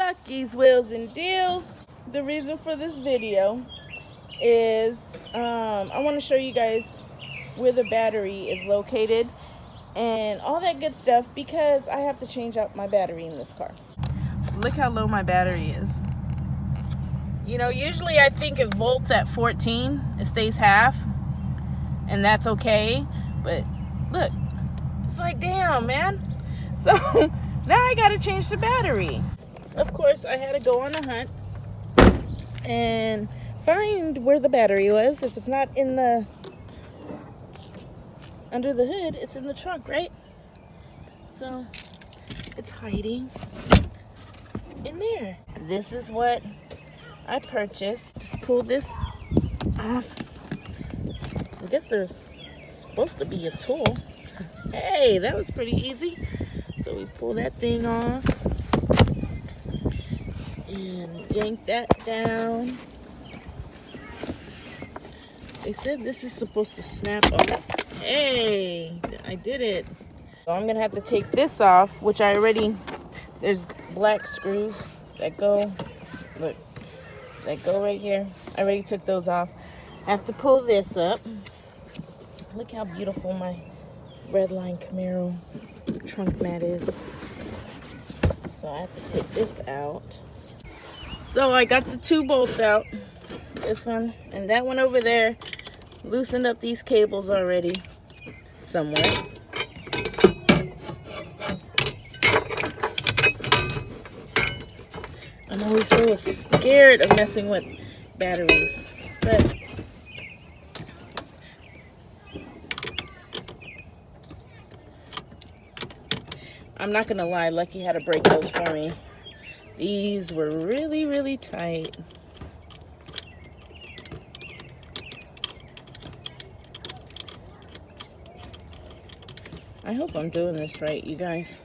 Lucky's Wheels and Deals. The reason for this video is I want to show you guys where the battery is located and all that good stuff, because I have to change out my battery in this car. Look how low my battery is. You know, usually I think it volts at 14, it stays half, and that's okay, but look, it's like, damn, man. So now I gotta change the battery. Of course, I had to go on a hunt and find where the battery was. If it's not in the under the hood, it's in the trunk, right? So it's hiding in there. This is what I purchased. Just pull this off. I guess there's supposed to be a tool. Hey, that was pretty easy. So we pull that thing off and yank that down. They said this is supposed to snap off. Hey, I did it. So I'm gonna have to take this off, which I already, there's black screws that go, look, that go right here. I already took those off. I have to pull this up. Look how beautiful my Redline Camaro trunk mat is. So I have to take this out. So I got the two bolts out. This one and that one over there. Loosened up these cables already somewhere. I'm always so scared of messing with batteries, but I'm not gonna lie, Lucky had to break those for me. These were really, really tight. I hope I'm doing this right, you guys.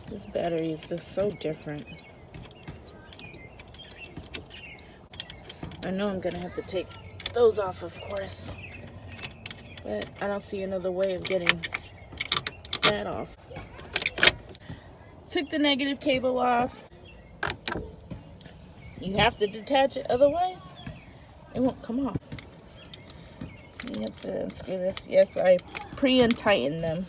This battery is just so different. I know I'm gonna have to take those off, of course, but I don't see another way of getting that off. Took the negative cable off. You have to detach it, otherwise it won't come off. You have to unscrew this. Yes, I pre-untightened them.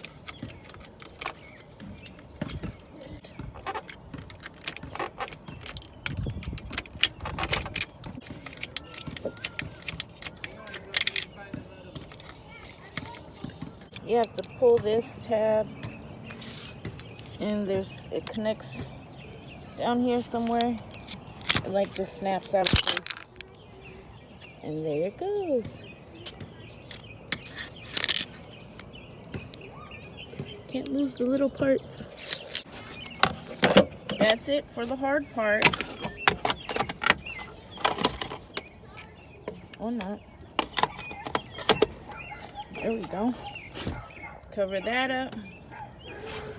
You have to pull this tab, and it connects down here somewhere. It like just snaps out of place, and there it goes. Can't lose the little parts. That's it for the hard parts. Or not. There we go. Cover that up.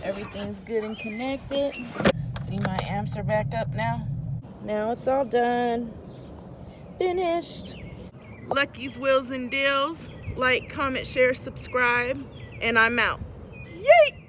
Everything's good and connected. See, my amps are back up now. Now it's all done. Finished. Lucky's Wheels and Deals. Like, comment, share, subscribe, and I'm out. Yay!